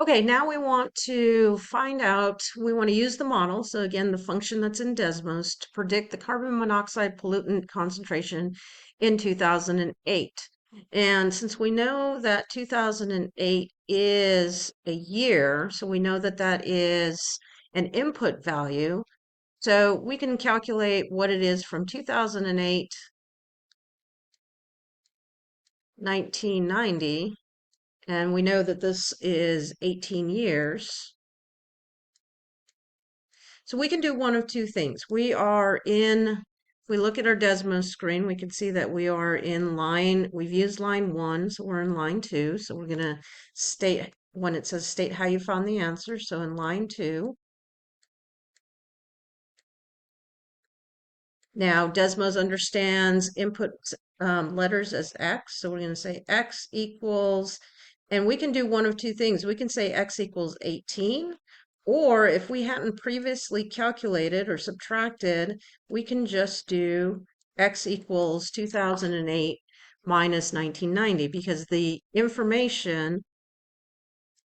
Okay, now we want to find out, we want to use the model. So again, the function that's in Desmos to predict the carbon monoxide pollutant concentration in 2008. And since we know that 2008 is a year, so we know that that is an input value. So we can calculate what it is from 2008, 1990, and we know that this is 18 years. So we can do one of two things. If we look at our Desmos screen, we can see that we are in line, we've used line 1, so we're in line 2. So we're going to state, when it says state how you found the answer, so in line 2. Now, Desmos understands input letters as X, so we're going to say X equals, and we can do one of two things. We can say X equals 18, or if we hadn't previously calculated or subtracted, we can just do X equals 2008 minus 1990, because the information,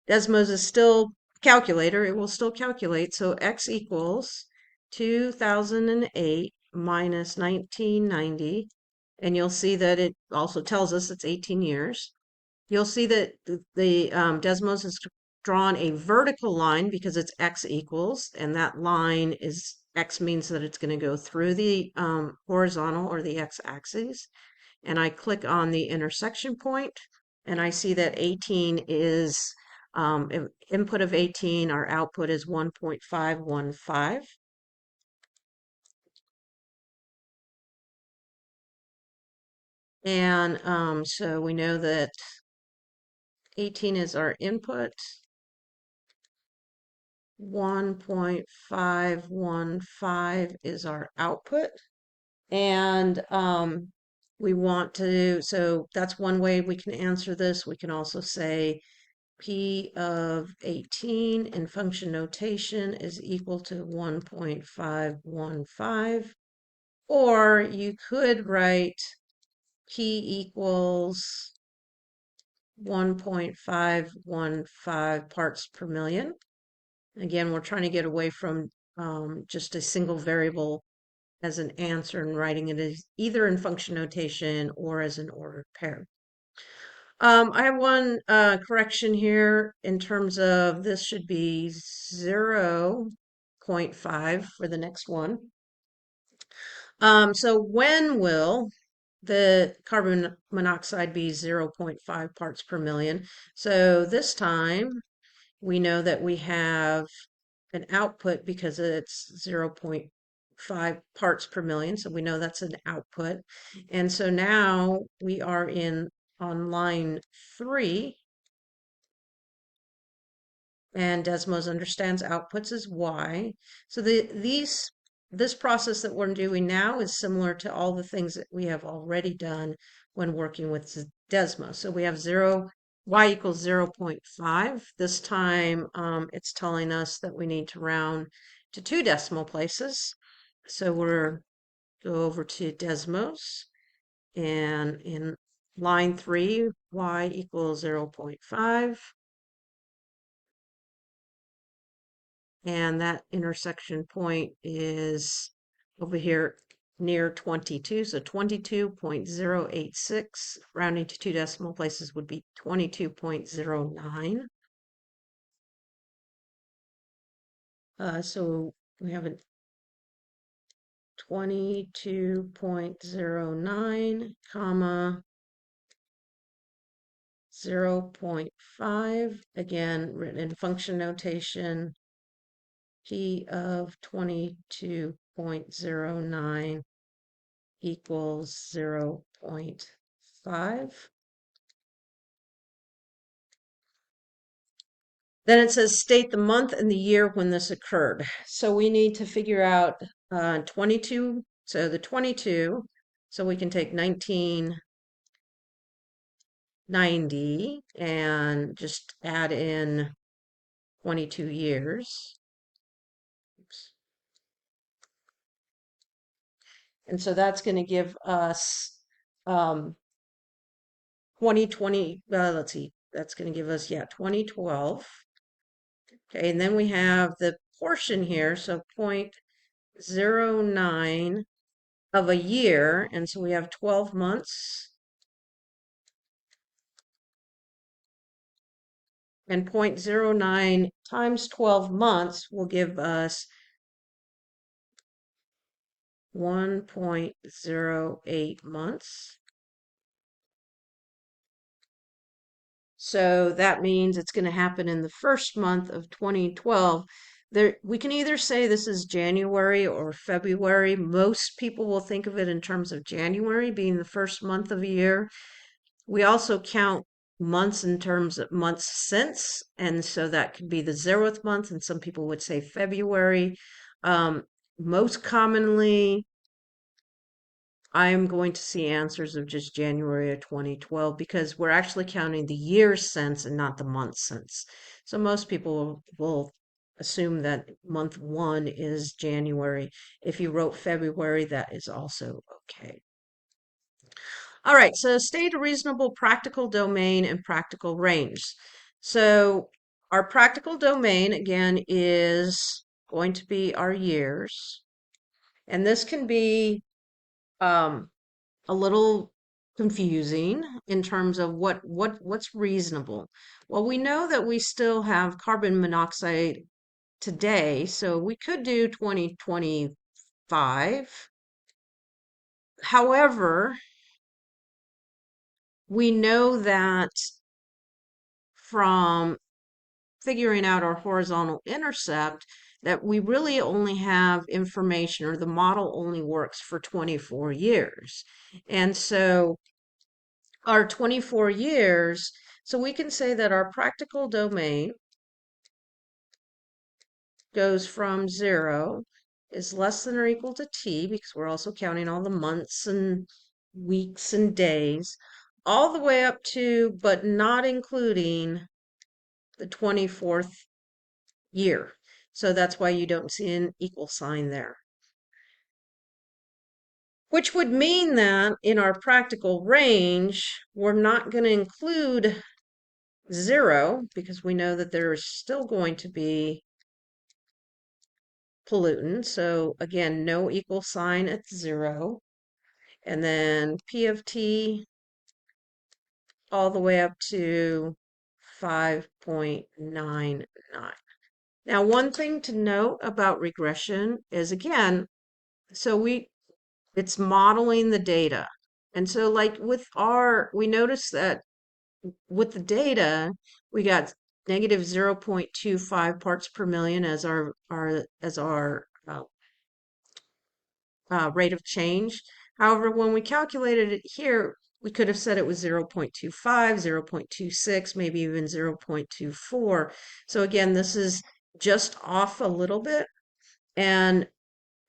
Desmos is still calculator, it will still calculate, so X equals 2008 minus 1990, and you'll see that it also tells us it's 18 years. You'll see that the Desmos has drawn a vertical line because it's X equals, and that line is, X means that it's going to go through the horizontal or the X axis. And I click on the intersection point, and I see that 18 is input of 18, our output is 1.515. And so we know that 18 is our input, 1.515 is our output. And we want to, so that's one way we can answer this. We can also say P of 18 in function notation is equal to 1.515. Or you could write P equals 1.515 parts per million. Again, we're trying to get away from just a single variable as an answer and writing it as either in function notation or as an ordered pair. I have one correction here in terms of this should be 0.5 for the next one. So when will the carbon monoxide be 0.5 parts per million? So this time we know that we have an output because it's 0.5 parts per million. So we know that's an output. And so now we are on line 3, and Desmos understands outputs as Y. So this process that we're doing now is similar to all the things that we have already done when working with Desmos. So we have Y equals 0.5. This time it's telling us that we need to round to 2 decimal places. So we're go over to Desmos, and in line 3, Y equals 0.5. And that intersection point is over here near 22, so 22.086, rounding to 2 decimal places would be 22.09. So we have a 22.09 comma 0.5, again written in function notation. P of 22.09 equals 0.5. Then it says state the month and the year when this occurred. So we need to figure out 22, so the 22, so we can take 1990 and just add in 22 years. Oops. And so that's going to give us 2020, let's see, that's going to give us, yeah, 2012. Okay, and then we have the portion here, so 0.09 of a year, and so we have 12 months, and 0.09 times 12 months will give us 1.08 months. So that means it's going to happen in the first month of 2012. We can either say this is January or February. Most people will think of it in terms of January being the first month of a year. We also count months in terms of months since, and so that could be the 0th month, and some people would say February. Most commonly, I'm going to see answers of just January of 2012 because we're actually counting the years since and not the months since. So most people will assume that month 1 is January. If you wrote February, that is also okay. All right, so state a reasonable practical domain and practical range. So our practical domain, again, is going to be our years. And this can be a little confusing in terms of what's reasonable. Well, we know that we still have carbon monoxide today, so we could do 2025. However, we know that from figuring out our horizontal intercept that we really only have information, or the model only works for 24 years. And so our 24 years, so we can say that our practical domain goes from 0 is less than or equal to t, because we're also counting all the months and weeks and days, all the way up to, but not including, the 24th year. So that's why you don't see an equal sign there. Which would mean that in our practical range, we're not going to include 0 because we know that there is still going to be pollutant. So again, no equal sign at 0. And then P of T all the way up to 5.99. Now, one thing to note about regression is, again, so it's modeling the data. And so like we noticed that with the data, we got negative 0.25 parts per million as our rate of change. However, when we calculated it here, we could have said it was 0.25, 0.26, maybe even 0.24. So again, this is just off a little bit. And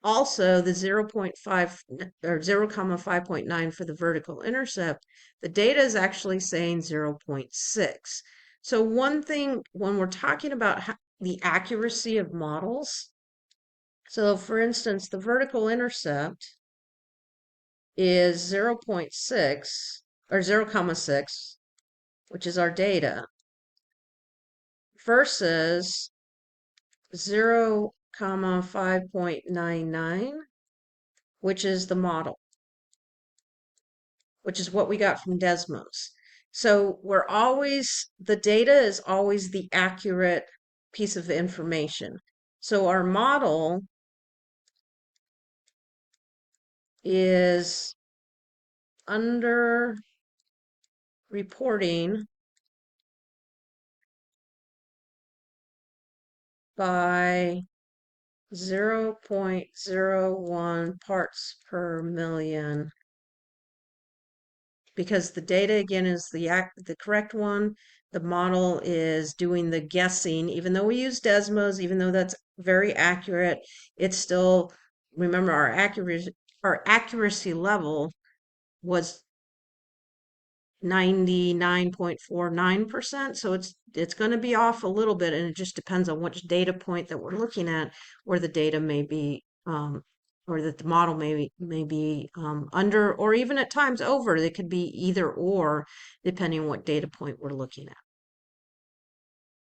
also the 0.5 or 0.5.9 for the vertical intercept, the data is actually saying 0.6. So one thing when we're talking about the accuracy of models, so for instance, the vertical intercept is 0.6 or 0.6, which is our data, versus 0.5.99, which is the model, which is what we got from Desmos. So the data is always the accurate piece of information. So our model is under reporting by 0.01 parts per million, because the data again is the correct one. The model is doing the guessing. Even though we use Desmos, even though that's very accurate, it's still, remember, our accuracy level was 99.49%. So it's going to be off a little bit, and it just depends on which data point that we're looking at, where the data may be, or that the model may be under, or even at times over. It could be either or, depending on what data point we're looking at.